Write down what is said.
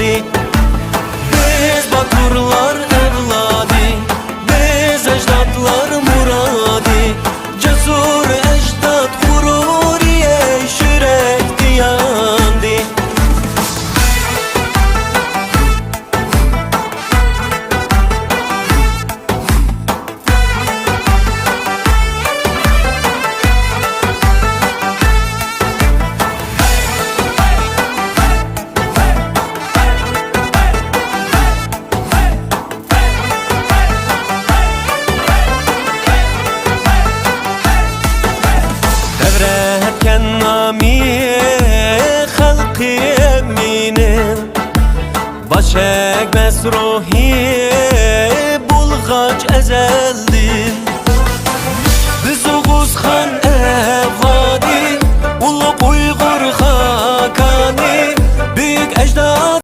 yadi. Biz Baturlar evladi, biz ecdatlar muradi. Cesur ecdat gururiye şürek diyandi. Devretken nami halkı eminim, başek mesruhi bulgaç ezeldi. Biz Oğuz Han evadi, ulu Uygur Hakani, büyük ecdat